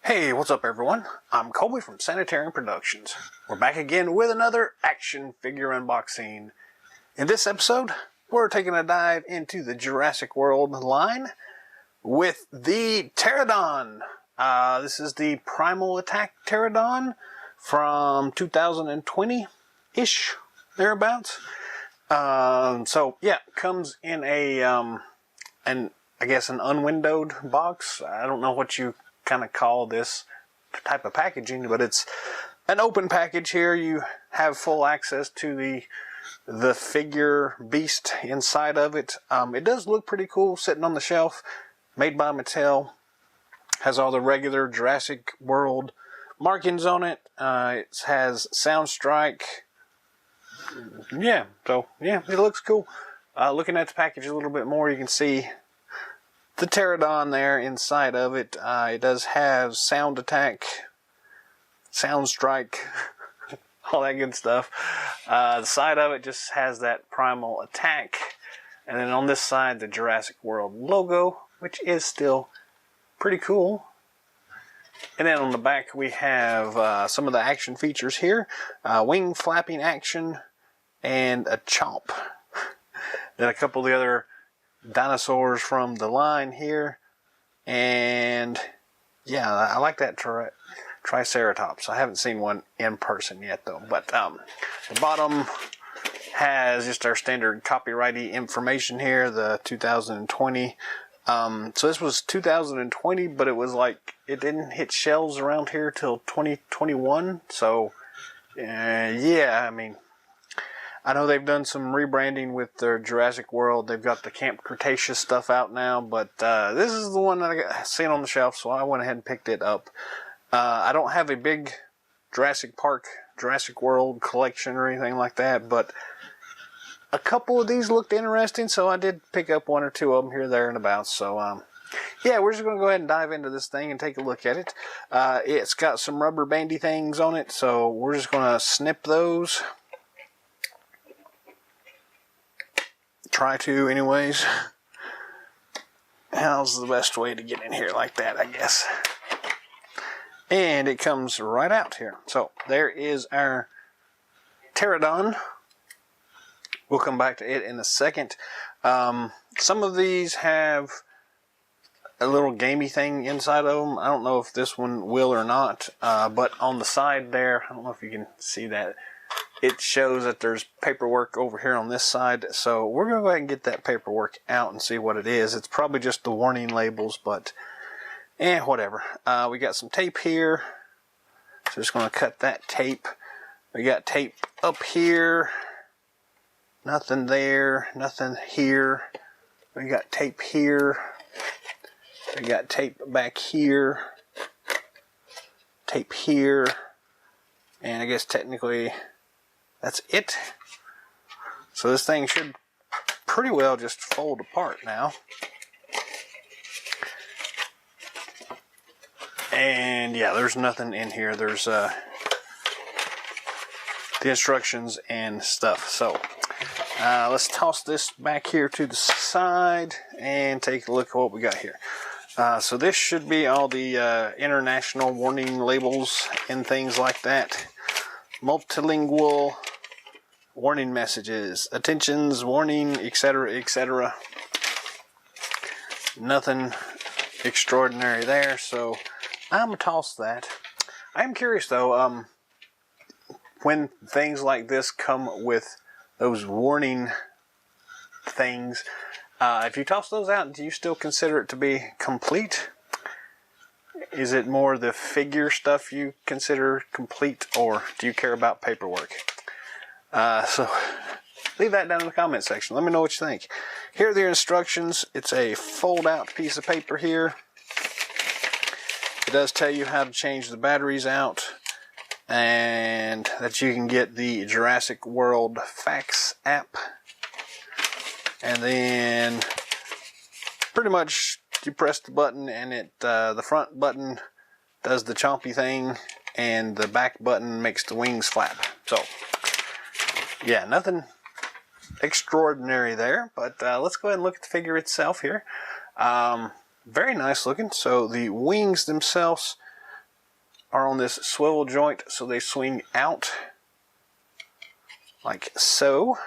Hey, what's up everyone? I'm Colby from Sanitarian Productions. We're back again with another action figure unboxing. In this episode, we're taking a dive into the Jurassic World line with the Pteranodon. This is the Primal Attack Pteranodon from 2020-ish, thereabouts. So yeah, comes in I guess an unwindowed box. I don't know what you kind of call this type of packaging, but it's an open package here. You have full access to the figure beast inside of it. It does look pretty cool sitting on the shelf, made by Mattel. Has all the regular Jurassic World markings on it. It has Soundstrike. Yeah, so yeah, it looks cool. Looking at the package a little bit more, you can see the Pteranodon there inside of it. It does have Sound Attack, Soundstrike, all that good stuff. The side of it just has that Primal Attack. And then on this side, the Jurassic World logo, which is still pretty cool. And then on the back, we have some of the action features here. Wing flapping action and a chomp. Then a couple of the other dinosaurs from the line here, and yeah, I like that Triceratops. I haven't seen one in person yet though, but the bottom has just our standard copyrighty information here, the 2020. So this was 2020, but it was like it didn't hit shelves around here till 2021. So yeah, I mean, I know they've done some rebranding with their Jurassic World. They've got the Camp Cretaceous stuff out now, but this is the one that I got seen on the shelf, so I went ahead and picked it up. I don't have a big Jurassic World collection or anything like that, but a couple of these looked interesting, so I did pick up one or two of them here, there, and about. So, yeah, we're just going to go ahead and dive into this thing and take a look at it. It's got some rubber bandy things on it, so we're just going to snip those. Try to anyways. How's the best way to get in here like that, I guess. And it comes right out here. So there is our Pteranodon. We'll come back to it in a second. Some of these have a little gamey thing inside of them. I don't know if this one will or not, but on the side there, I don't know if you can see that, it shows that there's paperwork over here on this side. So we're going to go ahead and get that paperwork out and see what it is. It's probably just the warning labels, but whatever. We got some tape here. So just going to cut that tape. We got tape up here. Nothing there. Nothing here. We got tape here. We got tape back here. Tape here. And I guess technically that's it. So this thing should pretty well just fold apart now. And yeah, there's nothing in here. There's the instructions and stuff. So let's toss this back here to the side and take a look at what we got here. So this should be all the international warning labels and things like that. Multilingual warning messages, attentions, warning, etc., etc. Nothing extraordinary there, so I'm gonna toss that. I am curious though, when things like this come with those warning things, if you toss those out, do you still consider it to be complete? Is it more the figure stuff you consider complete, or do you care about paperwork? So leave that down in the comment section. Let me know what you think. Here are the instructions. It's a fold-out piece of paper here. It does tell you how to change the batteries out, and that you can get the Jurassic World Facts app. And then pretty much you press the button and it the front button does the chompy thing and the back button makes the wings flap. So yeah, nothing extraordinary there, but let's go ahead and look at the figure itself here. Very nice looking. So the wings themselves are on this swivel joint, so they swing out like so.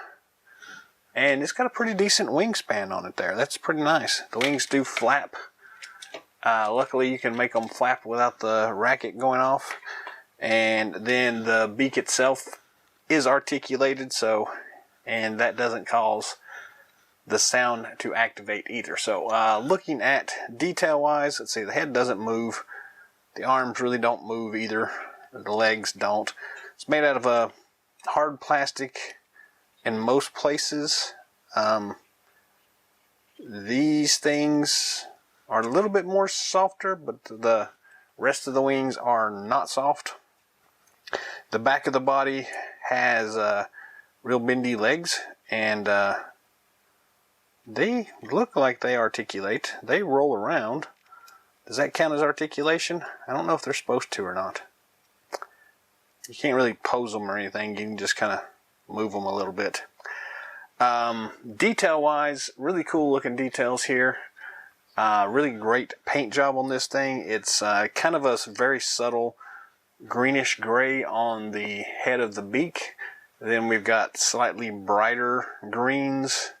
And it's got a pretty decent wingspan on it there. That's pretty nice. The wings do flap. Luckily, you can make them flap without the racket going off. And then the beak itself is articulated, so, and that doesn't cause the sound to activate either. So looking at detail wise, let's see, the head doesn't move. The arms really don't move either. The legs don't. It's made out of a hard plastic in most places. These things are a little bit more softer, but the rest of the wings are not soft. The back of the body has real bendy legs, and they look like they articulate. They roll around. Does that count as articulation? I don't know if they're supposed to or not. You can't really pose them or anything. You can just kind of move them a little bit. Detail wise, really cool looking details here. Really great paint job on this thing. It's kind of a very subtle greenish gray on the head of the beak. Then we've got slightly brighter greens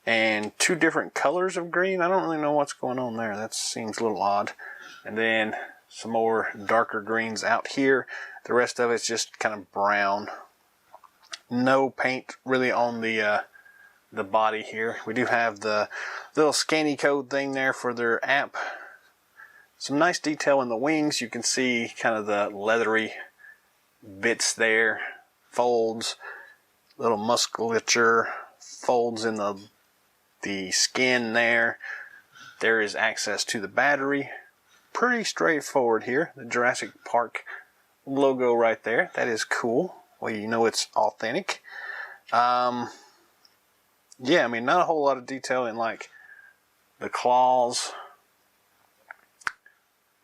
and two different colors of green. I don't really know what's going on there. That seems a little odd. And then some more darker greens out here. The rest of it's just kind of brown. No paint really on the body here. We do have the little scanny code thing there for their app. Some nice detail in the wings. You can see kind of the leathery bits there, folds, little musculature, folds in the skin there. There is access to the battery. Pretty straightforward here. The Jurassic Park logo right there. That is cool. Well, you know it's authentic. Yeah, I mean, not a whole lot of detail in like the claws,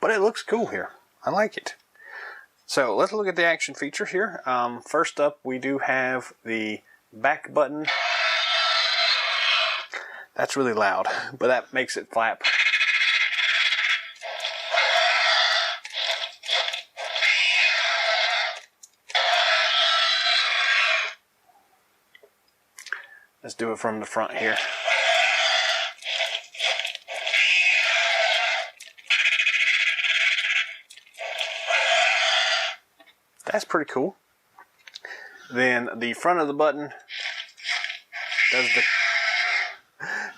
but it looks cool here. I like it. So let's look at the action feature here. First up, we do have the back button. That's really loud, but that makes it flap. Let's do it from the front here. That's pretty cool. Then the front of the button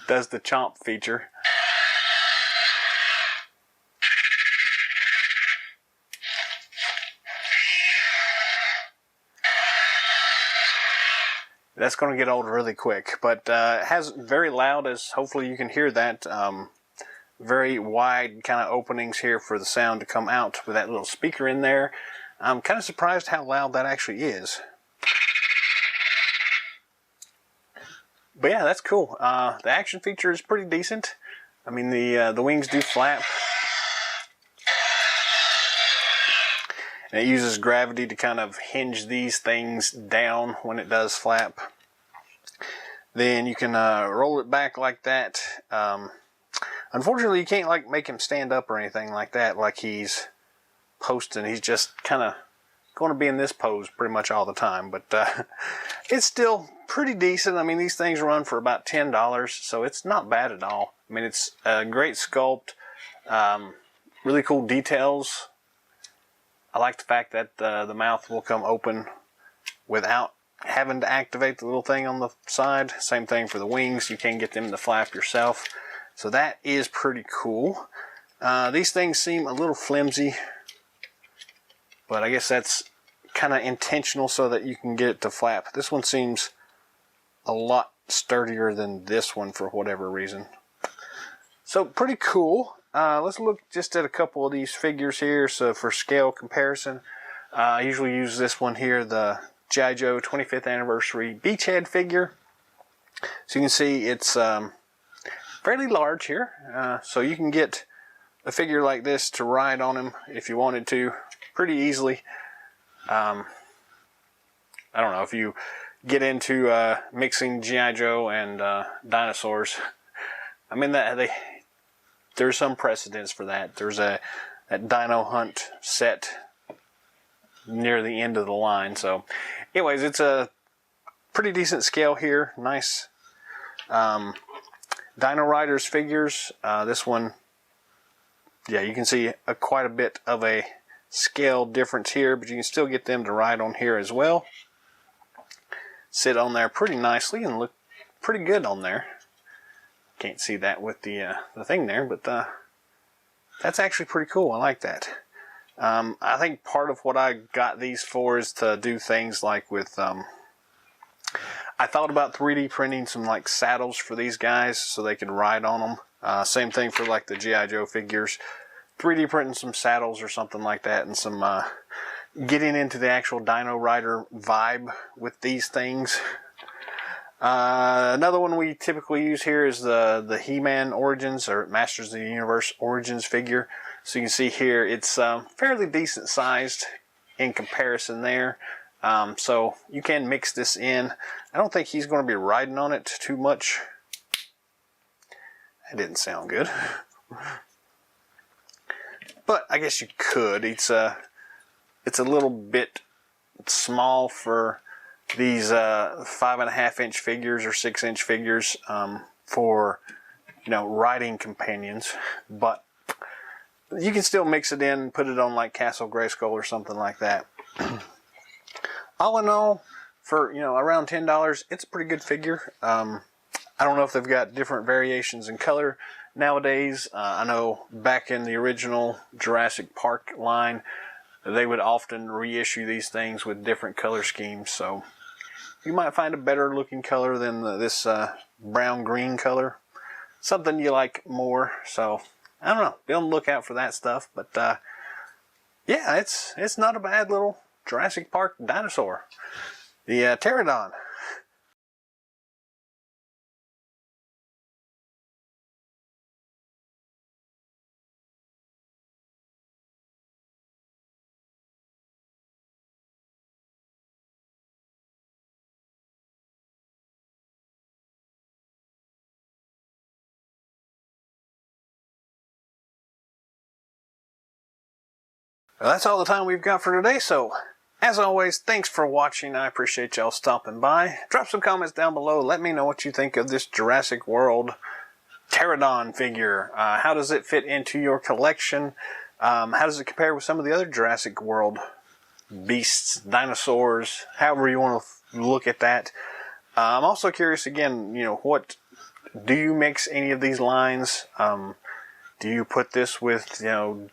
does the chomp feature. That's going to get old really quick, but it has very loud, as hopefully you can hear that. Very wide kind of openings here for the sound to come out with that little speaker in there. I'm kind of surprised how loud that actually is. But yeah, that's cool. The action feature is pretty decent. I mean, the wings do flap. And it uses gravity to kind of hinge these things down when it does flap. Then you can roll it back like that. Unfortunately, you can't like make him stand up or anything like that, like he's posting. He's just kind of going to be in this pose pretty much all the time. But it's still pretty decent. I mean, these things run for about $10, so it's not bad at all. I mean, it's a great sculpt, really cool details. I like the fact that the mouth will come open without having to activate the little thing on the side. Same thing for the wings. You can get them to flap yourself. So that is pretty cool. These things seem a little flimsy, but I guess that's kind of intentional so that you can get it to flap. This one seems a lot sturdier than this one for whatever reason. So pretty cool. Let's look just at a couple of these figures here. So for scale comparison, I usually use this one here, the G.I. Joe 25th Anniversary Beachhead figure. So you can see it's fairly large here. So you can get a figure like this to ride on him if you wanted to pretty easily. I don't know, if you get into mixing G.I. Joe and dinosaurs, I mean, there's some precedence for that. There's a that Dino Hunt set near the end of the line. So anyways, it's a pretty decent scale here. Nice Dino Riders figures. This one, yeah, you can see quite a bit of a scale difference here, but you can still get them to ride on here as well. Sit on there pretty nicely and look pretty good on there. Can't see that with the thing there, but that's actually pretty cool. I like that. I think part of what I got these for is to do things like with, I thought about 3D printing some like saddles for these guys so they could ride on them. Same thing for like the G.I. Joe figures. 3D printing some saddles or something like that, and some getting into the actual Dino Rider vibe with these things. Another one we typically use here is the He-Man Origins, or Masters of the Universe Origins figure. So you can see here it's fairly decent sized in comparison there. So you can mix this in. I don't think he's going to be riding on it too much. That didn't sound good. But I guess you could. It's a little bit small for these 5.5-inch figures or 6-inch figures for, you know, riding companions. But you can still mix it in and put it on like Castle Grayskull or something like that. All in all, for, you know, around $10, it's a pretty good figure. I don't know if they've got different variations in color nowadays. I know back in the original Jurassic Park line, they would often reissue these things with different color schemes. So you might find a better looking color than this brown-green color. Something you like more. So I don't know. Be on the lookout for that stuff. But yeah, it's not a bad little Jurassic Park dinosaur. The Pteranodon. Well, that's all the time we've got for today, so as always, thanks for watching. I appreciate y'all stopping by. Drop some comments down below. Let me know what you think of this Jurassic World Pteranodon figure. How does it fit into your collection? How does it compare with some of the other Jurassic World beasts, dinosaurs, however you want to look at that? I'm also curious, again, you know, what do you mix any of these lines? Do you put this with, you know,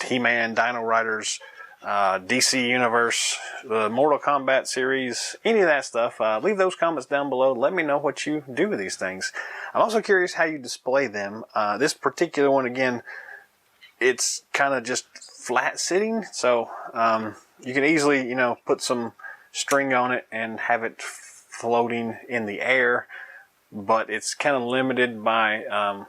He-Man, Dino Riders, DC Universe, the Mortal Kombat series, any of that stuff? Leave those comments down below. Let me know what you do with these things. I'm also curious how you display them. This particular one, again, it's kind of just flat sitting, so you can easily, you know, put some string on it and have it floating in the air, but it's kind of limited by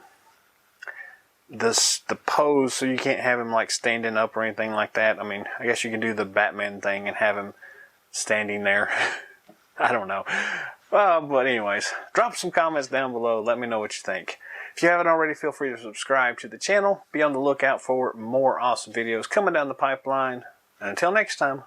the pose, so you can't have him like standing up or anything like that. I mean, I guess you can do the Batman thing and have him standing there. I don't know. But anyways, drop some comments down below. Let me know what you think. If you haven't already, feel free to subscribe to the channel. Be on the lookout for more awesome videos coming down the pipeline. And until next time,